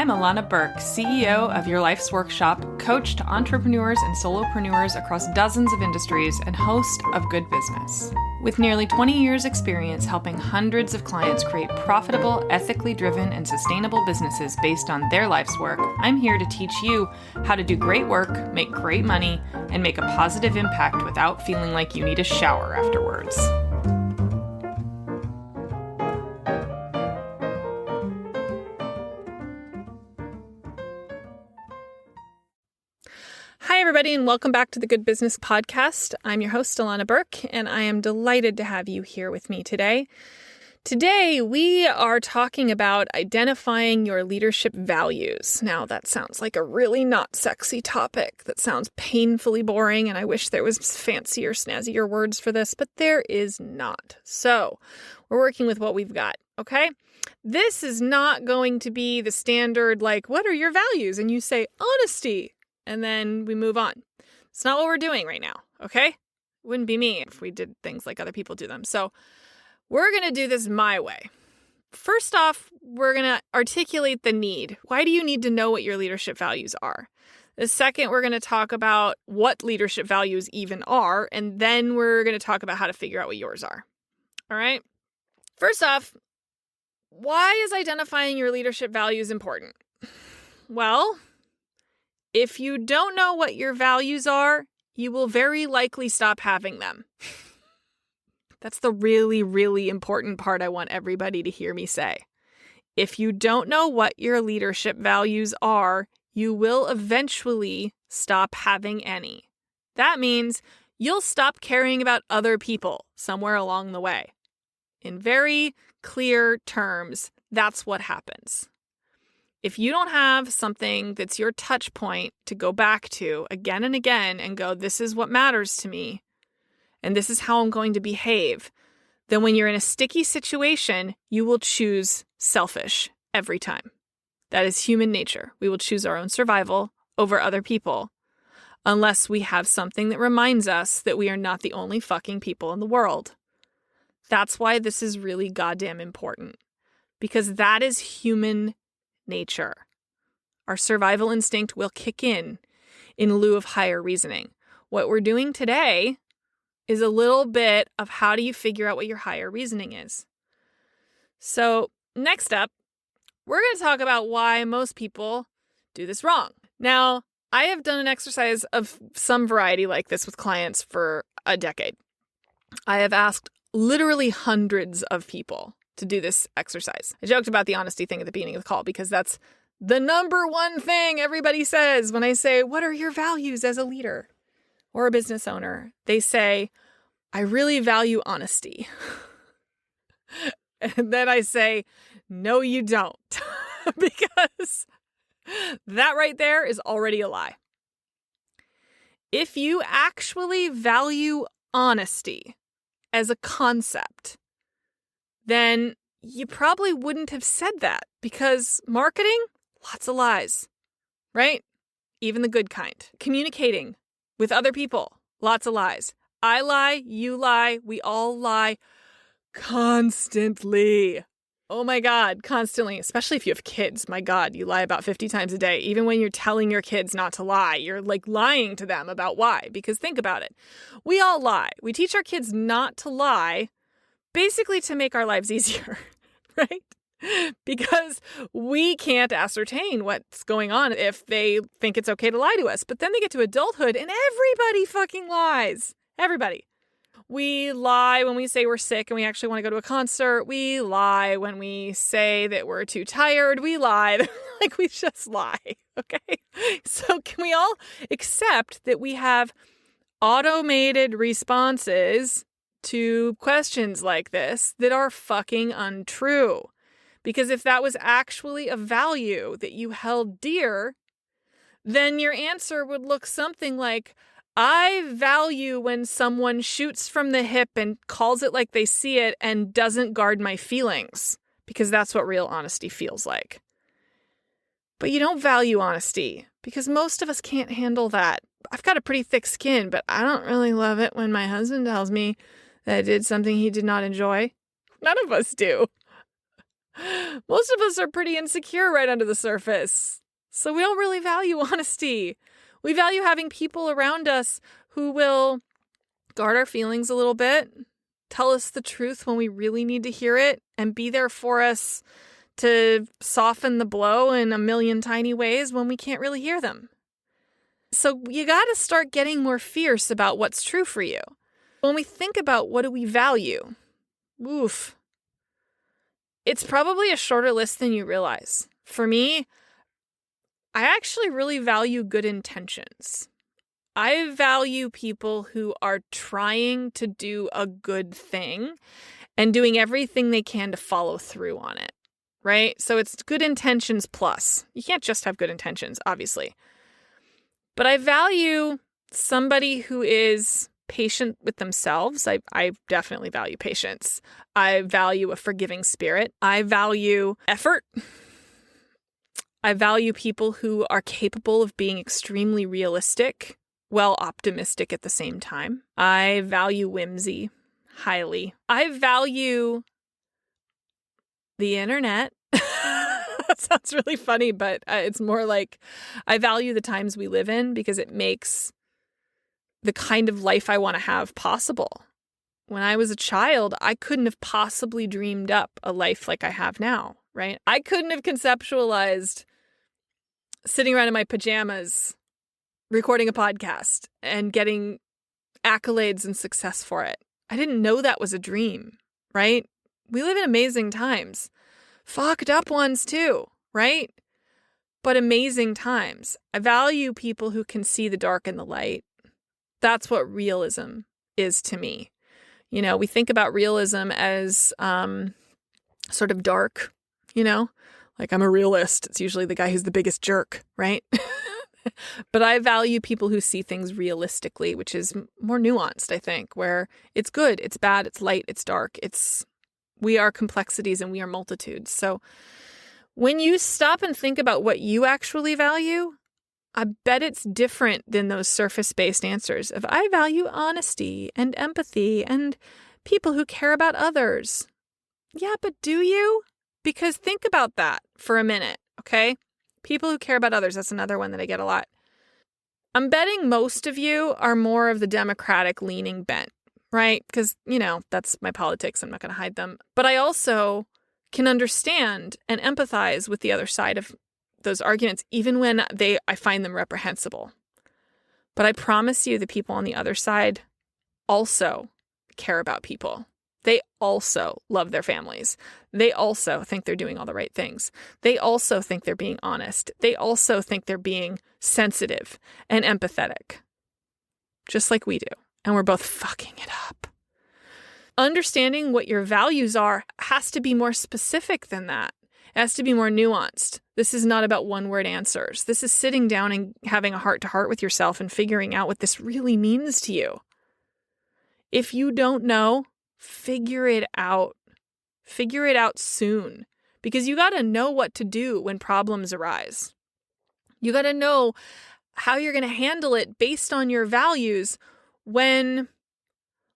Illana Burk, CEO of Your Life's Workshop, coach to entrepreneurs and solopreneurs across dozens of industries, and host of Good Business. With nearly 20 years' experience helping hundreds of clients create profitable, ethically driven, and sustainable businesses based on their life's work, I'm here to teach you how to do great work, make great money, and make a positive impact without feeling like you need a shower afterwards. Hi, everybody, and welcome back to the Good Business Podcast. I'm your host, Illana Burk, and I am delighted to have you here with me today. Today, we are talking about identifying your leadership values. Now, that sounds like a really not sexy topic. That sounds painfully boring, and I wish there was fancier, snazzier words for this, but there is not. So, we're working with what we've got, okay? This is not going to be the standard, like, what are your values? And you say, honesty. And then we move on. It's not what we're doing right now, okay? It wouldn't be me if we did things like other people do them. So we're going to do this my way. First off, we're going to articulate the need. Why do you need to know what your leadership values are? The second, we're going to talk about what leadership values even are. And then we're going to talk about how to figure out what yours are. All right? First off, why is identifying your leadership values important? Well, if you don't know what your values are, you will very likely stop having them. That's the really, really important part I want everybody to hear me say. If you don't know what your leadership values are, you will eventually stop having any. That means you'll stop caring about other people somewhere along the way. In very clear terms, that's what happens. If you don't have something that's your touch point to go back to again and again and go, this is what matters to me, and this is how I'm going to behave, then when you're in a sticky situation, you will choose selfish every time. That is human nature. We will choose our own survival over other people unless we have something that reminds us that we are not the only fucking people in the world. That's why this is really goddamn important, because that is human nature. Our survival instinct will kick in lieu of higher reasoning. What we're doing today is a little bit of how do you figure out what your higher reasoning is. So next up, we're going to talk about why most people do this wrong. Now, I have done an exercise of some variety like this with clients for a decade. I have asked literally hundreds of people to do this exercise. I joked about the honesty thing at the beginning of the call because that's the number one thing everybody says when I say, what are your values as a leader or a business owner? They say, I really value honesty. And then I say, no, you don't. Because that right there is already a lie. If you actually value honesty as a concept, then you probably wouldn't have said that, because marketing, lots of lies, right? Even the good kind. Communicating with other people, lots of lies. I lie, you lie, we all lie constantly. Oh my God, constantly, especially if you have kids. My God, you lie about 50 times a day. Even when you're telling your kids not to lie, you're like lying to them about why. Because think about it. We all lie. We teach our kids not to lie basically to make our lives easier, right? Because we can't ascertain what's going on if they think it's okay to lie to us. But then they get to adulthood and everybody fucking lies. Everybody. We lie when we say we're sick and we actually want to go to a concert. We lie when we say that we're too tired. We lie. Like, we just lie, okay? So can we all accept that we have automated responses to questions like this that are fucking untrue? Because if that was actually a value that you held dear, then your answer would look something like, I value when someone shoots from the hip and calls it like they see it and doesn't guard my feelings, because that's what real honesty feels like. But you don't value honesty because most of us can't handle that. I've got a pretty thick skin, but I don't really love it when my husband tells me that I did something he did not enjoy. None of us do. Most of us are pretty insecure right under the surface. So we don't really value honesty. We value having people around us who will guard our feelings a little bit, tell us the truth when we really need to hear it, and be there for us to soften the blow in a million tiny ways when we can't really hear them. So you got to start getting more fierce about what's true for you. When we think about what do we value, it's probably a shorter list than you realize. For me, I actually really value good intentions. I value people who are trying to do a good thing and doing everything they can to follow through on it, right? So it's good intentions plus. You can't just have good intentions, obviously. But I value somebody who is patient with themselves. I definitely value patience. I value a forgiving spirit. I value effort. I value people who are capable of being extremely realistic, while optimistic at the same time. I value whimsy highly. I value the internet. That sounds really funny, but it's more like I value the times we live in because it makes the kind of life I want to have possible. When I was a child, I couldn't have possibly dreamed up a life like I have now, right? I couldn't have conceptualized sitting around in my pajamas recording a podcast and getting accolades and success for it. I didn't know that was a dream, right? We live in amazing times. Fucked up ones too, right? But amazing times. I value people who can see the dark and the light. That's what realism is to me. You know, we think about realism as sort of dark, you know? Like, I'm a realist. It's usually the guy who's the biggest jerk, right? But I value people who see things realistically, which is more nuanced, I think, where it's good, it's bad, it's light, it's dark. We are complexities and we are multitudes. So when you stop and think about what you actually value, I bet it's different than those surface-based answers of I value honesty and empathy and people who care about others. Yeah, but do you? Because think about that for a minute, okay? People who care about others, that's another one that I get a lot. I'm betting most of you are more of the Democratic leaning bent, right? Because, you know, that's my politics. I'm not going to hide them. But I also can understand and empathize with the other side of those arguments, even when I find them reprehensible. But I promise you the people on the other side also care about people. They also love their families. They also think they're doing all the right things. They also think they're being honest. They also think they're being sensitive and empathetic, just like we do. And we're both fucking it up. Understanding what your values are has to be more specific than that. It has to be more nuanced. This is not about one-word answers. This is sitting down and having a heart-to-heart with yourself and figuring out what this really means to you. If you don't know, figure it out. Figure it out soon, because you got to know what to do when problems arise. You got to know how you're going to handle it based on your values when,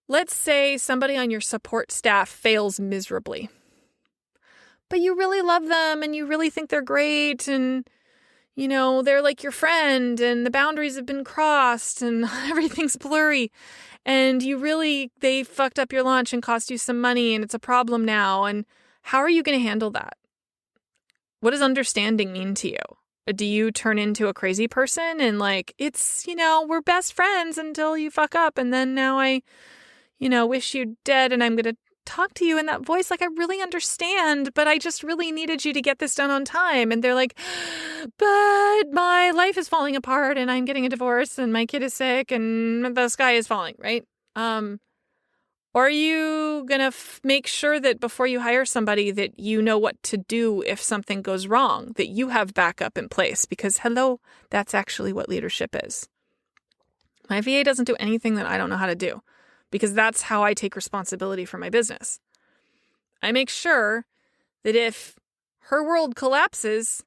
let's say, somebody on your support staff fails miserably. But you really love them and you really think they're great and, you know, they're like your friend and the boundaries have been crossed and everything's blurry. And they fucked up your lunch and cost you some money and it's a problem now. And how are you going to handle that? What does understanding mean to you? Do you turn into a crazy person and like, it's, you know, we're best friends until you fuck up. And then now I, you know, wish you dead and I'm going to talk to you in that voice. Like, I really understand, but I just really needed you to get this done on time. And they're like, but my life is falling apart and I'm getting a divorce and my kid is sick and the sky is falling, right? Or are you going to make sure that before you hire somebody that you know what to do if something goes wrong, that you have backup in place? Because hello, that's actually what leadership is. My VA doesn't do anything that I don't know how to do, because that's how I take responsibility for my business. I make sure that if her world collapses,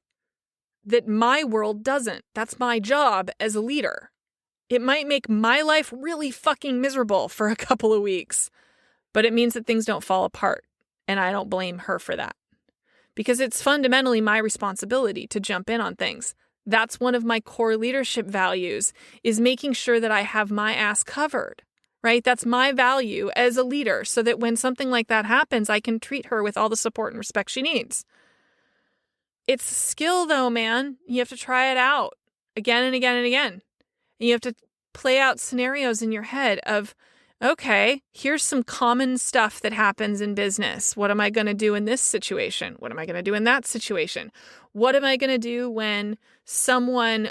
that my world doesn't. That's my job as a leader. It might make my life really fucking miserable for a couple of weeks, but it means that things don't fall apart, and I don't blame her for that. because it's fundamentally my responsibility to jump in on things. That's one of my core leadership values, is making sure that I have my ass covered, right? That's my value as a leader, so that when something like that happens, I can treat her with all the support and respect she needs. It's a skill though, man. You have to try it out again and again and again. And you have to play out scenarios in your head of, okay, here's some common stuff that happens in business. What am I going to do in this situation? What am I going to do in that situation? What am I going to do when someone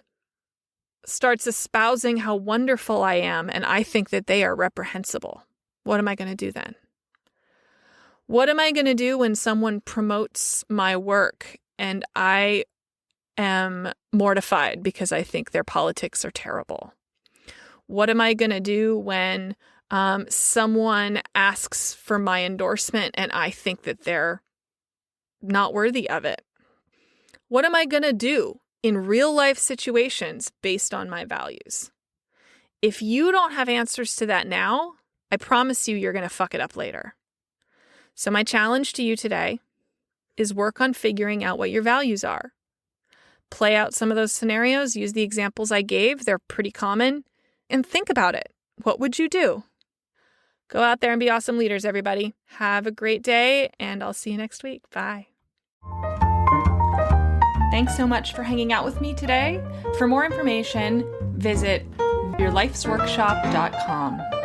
starts espousing how wonderful I am and I think that they are reprehensible? What am I going to do then? What am I going to do when someone promotes my work and I am mortified because I think their politics are terrible? What am I going to do when someone asks for my endorsement and I think that they're not worthy of it? What am I going to do in real life situations based on my values? If you don't have answers to that now, I promise you're going to fuck it up later. So my challenge to you today is work on figuring out what your values are. Play out some of those scenarios, use the examples I gave, they're pretty common, and think about it. What would you do? Go out there and be awesome leaders, everybody. Have a great day, and I'll see you next week. Bye. Thanks so much for hanging out with me today. For more information, visit yourlifesworkshop.com.